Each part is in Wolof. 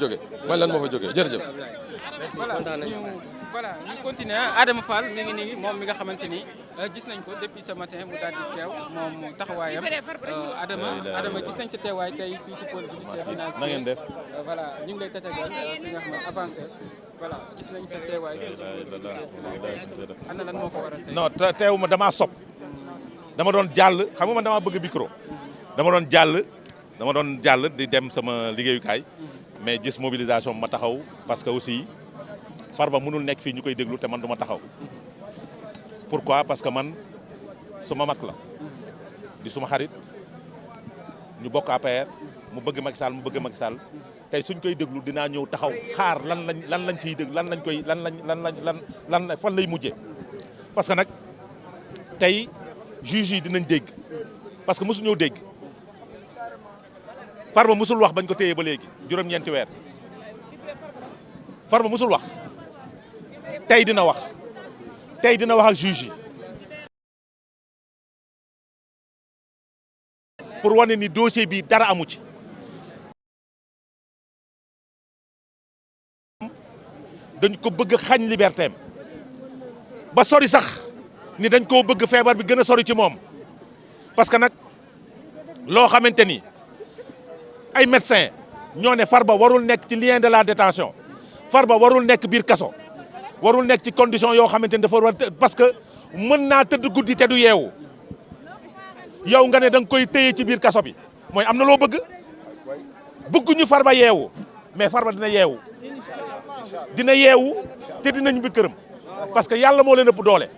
jóge man lan moo fa jógee jërëjëf. voilà ñu continuer Adama Fall mi ngi nii moom mi nga xamante ni gis nañ ko depuis ce matin mu daal di teew moom taxawaayam Adama gis nañ sa teewaay tey fii si pôle judiciaire financier. na ngeen def. voilà ñu ngi lay tatagal fi nga xam ne avancé voilà gis nañ sa teewaay fii si pôle judiciaire financier ana lan moo ko waral tey. non teewuma damaa sob dama doon jàll xam nga man damaa bëgg micro dama doon jàll di dem sama liggéeyukaay mais gis mobilisation ma taxaw parce que aussi Farba mënul nekk fii ñu koy déglu te man du ma taxaw pourquoi parce que man suma mag la di suma xarit ñu bokk APR mu bëgg Macky Sall mu bëgg Macky Sall tey suñ koy déglu dinaa ñëw taxaw xaar lan lañ ciy déglu lan fan lay mujjee parce que nag tey juge yi dinañ dégg parce que mosu ñëw dégg Farba musul wax bañ ko téye ba léegi juróom-ñeenti weer Farba musul wax tey dina wax ak juge yi pour wane ni dossier bi dara amu ci dañ ko bëgg xañ liberté am ba sori sax ni dañ koo bëgg feebar bi gën a sori ci moom parce que nag loo xamante ni ay médecins ñoo ne Farba warul nekk ci lien de la détention Farba warul nekk biir kaso warul nekk ci condition yoo xamante ni dafa war parce que mën naa tëdd guddi te du yeewu yow nga ne da nga koy téye ci biir kaso bi mooy am na loo bëgguñu Farba yeewu mais Farba dina yeewu te dina ñibbi këram parce que yàlla moo leen ëpp doole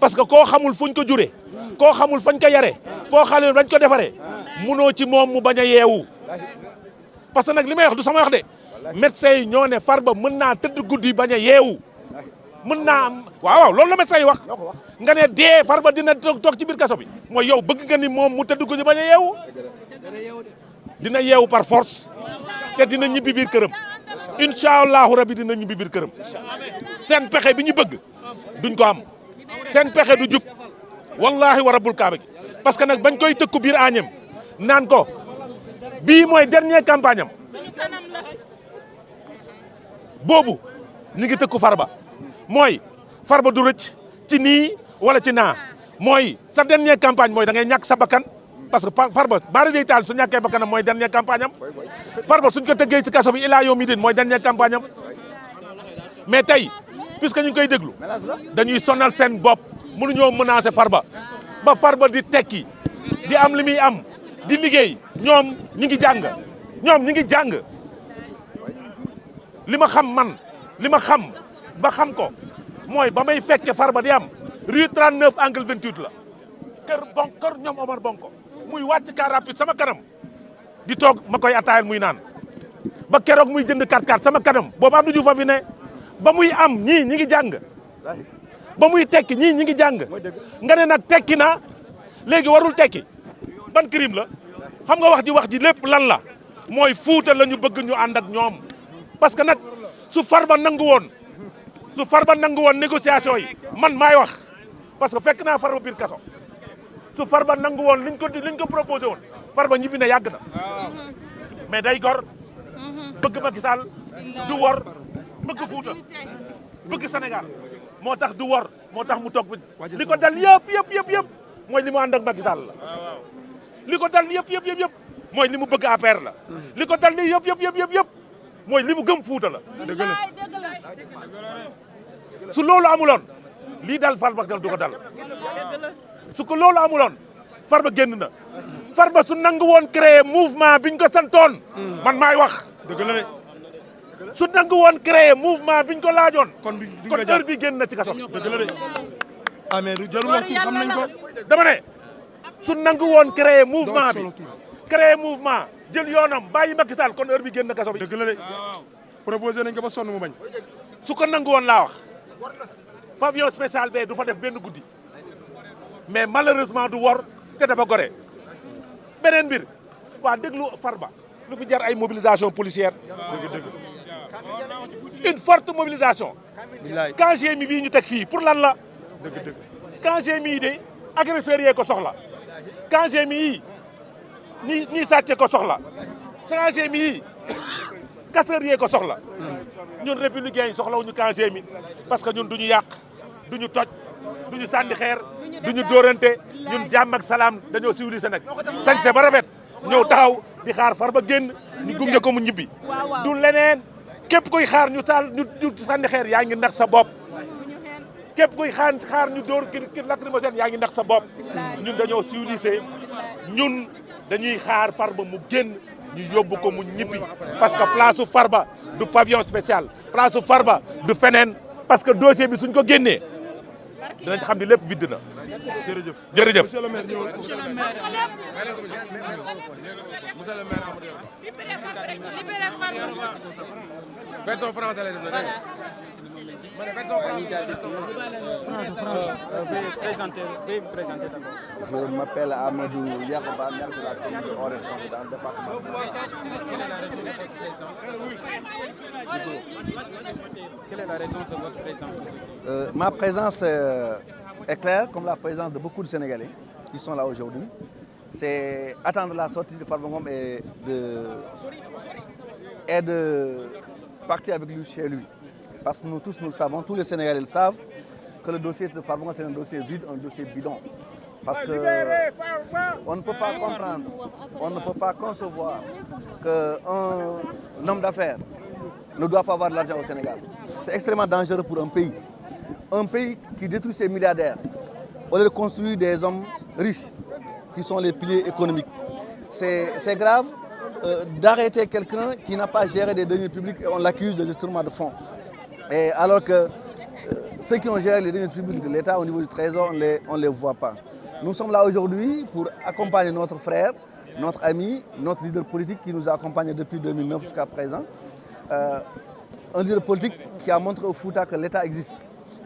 parce que koo xamul fuñ ko jure koo xamul fañ ko yare foo xamul bañ ko defaree munoo ci moom mu bañ a yeewu parce que nag li may wax du sama wax de médecins yi ñoo ne Farba mën naa tëdd guddi bañ a yeewu mën naa am waaw loolu la médecins yi wax nga ne dee Farba dina toog ci biir kaso bi mooy yow bëgg nga ni moom mu tëdd guddi bañ a yeewu dina yeewu par force te dina ñibbi biir këram incha allahu rabi dina ñibbi biir këram seen pexe bi ñu bëgg duñ ko am seen pexe du jub wallahi wa rabbul kaaba gi parce que nag bañ koy tëkku biir Agnam naan ko bii mooy dernier campagne am boobu ñu ngi tëkku Farba mooy Farba du rëcc ci nii wala ci naa mooy sa dernier campagne mooy da ngay ñàkk sa bakkan parce que Farba bari day taal su ñàkkee bakkanam mooy dernier campagne am Farba suñ ko tëggee ci kaso bi ilaa yow mi din mooy dernier campagne am mais tey puisque ñu ngi koy déglu dañuy sonal seen bopp mënuñoo menacer Farba ba Farba di tekki di am li muy am di liggéey ñoom ñi ngi jàng li ma xam man li ma xam ba xam ko mooy ba may fekke Farba di am rue 39 angle 28 la kër ñoom Omar Bonko muy wàcc car rapide sama kanam di toog ma koy attaayal muy naan ba keroog muy jënd 4x4 sama kanam boobu Abdou Diouf fa fi ne ba muy am ñii ñi ngi jàng ba muy tekki ñii ñi ngi jàng nga ne nag tekki na léegi warul tekki ban crime la xam nga wax ji lépp lan la mooy Fuuta la ñu bëgg ñu ànd ak ñoom parce que nag su Farba nangu woon négociation yi man maay wax parce que fekk naa Farba biir kaso su Farba nangu woon liñ ko proposé woon Farba ñibbi na yàgg na mais day gor bëgg Macky Sall du wor bëgg Fuuta bëgg Sénégal moo tax du wor moo tax mu toog li ko dal yëpp mooy li mu ànd ak Macky Sall la li ko dal yëpp mooy li mu bëgg APR la li ko dal yëpp mooy li mu gëm Fuuta la dëgg la su loolu amuloon lii dal Farba du ko dal su ko loolu amuloon Farba génn na Farba su nangu woon créer mouvement biñ ko santoon man maay wax dëgg la de su nangu woon créer mouvement biñ ko laajoon kon heure bi génn na ci kaso dëgg la de mais du jarul waxtu xam nañ ko dama ne su nangu woon créer mouvement jël yoonam bàyyi Macky Sall kon heure bi génn na kaso bi dëgg la de proposé nañ ko ba sonn mu bañ su ko nangu woon laa wax pavillon spécial be du fa def benn guddi mais malheureusement du wor te dafa gore beneen mbir waa déglu Farba lu fi jar ay mobilisation policière une forte mobilisation camp GMI bii ñu teg fii pour lan la camp GMI de agresseurs yee ko soxla camp GMI yi ñii sàcce ko soxla camp GMI yi casseurs yee ko soxla ñun républicains yi soxlawuñu cangé mi parce que ñun duñu yàq duñu toj duñu sànni xeer duñu dóorante ñun jàmm ak salaam dañoo civilisé nag sañse ba rafet ñëw taxaw di xaar Farba génn ñu gunge ko mu ñibbi du leneen képp kuy xaar ñu sànni xeer yaa ngi nax sa bopp képp kuy xaar ñu dóor ki lacrymogène yaa ngi nax sa bopp ñun dañoo civilisé ñun dañuy xaar Farba mu génn ñu yóbbu ko mu ñibbi parce que place su Farba du pavillon spécial place su Farba du feneen parce que dossier bi suñ ko génnee dinañ xam ni lépp vide na. jërëjëf jërëjëf. monsieur le maire version française lay def la Veuillez vous présenter d'abord. Je m'appelle Amadou Yakoba, maire de la commune de Orange dans le département. Quelle est la raison de votre présence? Ma présence est claire, comme la présence de beaucoup de Sénégalais qui sont là aujourd'hui. C'est attendre la sortie de Farba Ngom et de partir avec lui chez lui. Parce que nous tous, nous le savons, tous les Sénégalais le savent, que le dossier de Farba Ngom, c'est un dossier vide, un dossier bidon. Parce que on ne peut pas comprendre, on ne peut pas concevoir qu'un homme d'affaires ne doit pas avoir de l'argent au Sénégal. C'est extrêmement dangereux pour un pays. Un pays qui détruit ses milliardaires, au lieu de construire des hommes riches, qui sont les piliers économiques. C'est grave d'arrêter quelqu'un qui n'a pas géré des deniers publics et on l'accuse de détournement de fonds. Et alors que ceux qui ont géré les deniers publics de l'État au niveau du Trésor, on ne les voit pas. Nous sommes là aujourd'hui pour accompagner notre frère, notre ami, notre leader politique qui nous a accompagnés depuis 2009 jusqu'à présent. Un leader politique qui a montré au Fouta que l'État existe,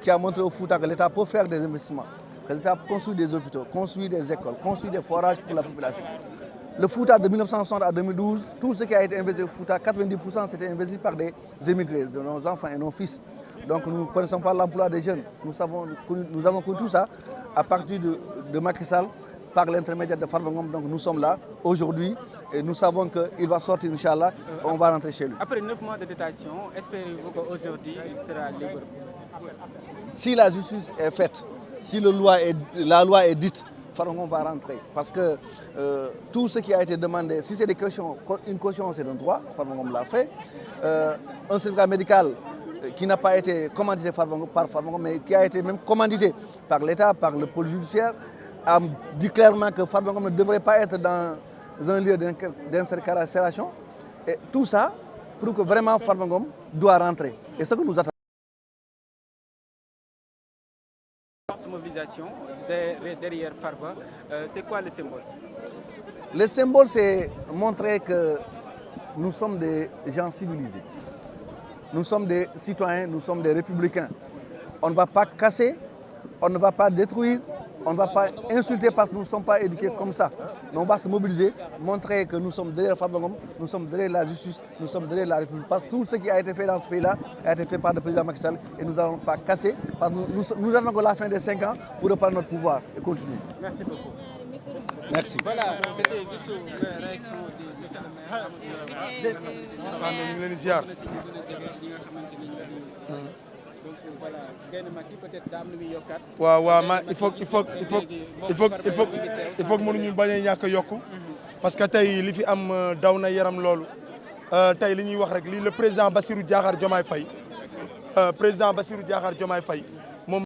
qui a montré au Fouta que l'État peut faire des investissements, que l'État peut construire des hôpitaux, construire des écoles, construire des forages pour la population. Le Fouta de 1960 à 2012, tout ce qui a été investi au Fouta, 90% c'était investi par des émigrés, de nos enfants et nos fils. Donc nous ne connaissons pas l'emploi des jeunes. Nous avons connu tout ça à partir de Macky Sall par l'intermédiaire de Farba Ngom. Donc nous sommes là aujourd'hui et nous savons qu'il va sortir, Inch'Allah, on va rentrer chez lui. Après 9 mois de détention, espérez-vous qu'aujourd'hui il sera libre? Si la justice est faite, si la loi est dite, Farba Ngom va rentrer. Parce que tout ce qui a été demandé, si c'est des questions, une caution c'est un droit, Farba Ngom l'a fait. Un certificat médical qui n'a pas été commandité par Farba Ngom, mais qui a été même commandité par l'État, par le pôle judiciaire, a dit clairement que Farba Ngom ne devrait pas être dans un lieu d'incarcération. Et tout ça prouve que vraiment Farba Ngom doit rentrer. Et ce que nous attendons. Mobilisation derrière Farba, c'est quoi le symbole? Le symbole, c'est montrer que nous sommes des gens civilisés. Nous sommes des citoyens, nous sommes des républicains. On ne va pas casser, on ne va pas détruire, on ne va pas insulter parce que nous ne sommes pas éduqués comme ça. Mais on va se mobiliser, montrer que nous sommes derrière Farba Ngom, nous sommes derrière la justice, nous sommes derrière la République. Parce que tout ce qui a été fait dans ce pays-là a été fait par le président Macky Sall et nous n'allons pas casser. Parce que nous attendons la fin des 5 ans pour reprendre notre pouvoir et continuer. Merci beaucoup. Merci. Voilà, c'était juste une réaction du monsieur le maire. ñu ngi leen di ziar. Donc voilà, Gaynde Macky peut-être daa am lu muy yokkaat. waaw il faut que mënuñu bañ a ñàkk a yokku parce que tey li fi am daw na yaram loolu tey li ñuy wax rek lii le président Bassirou Diakhar Diomaye Faye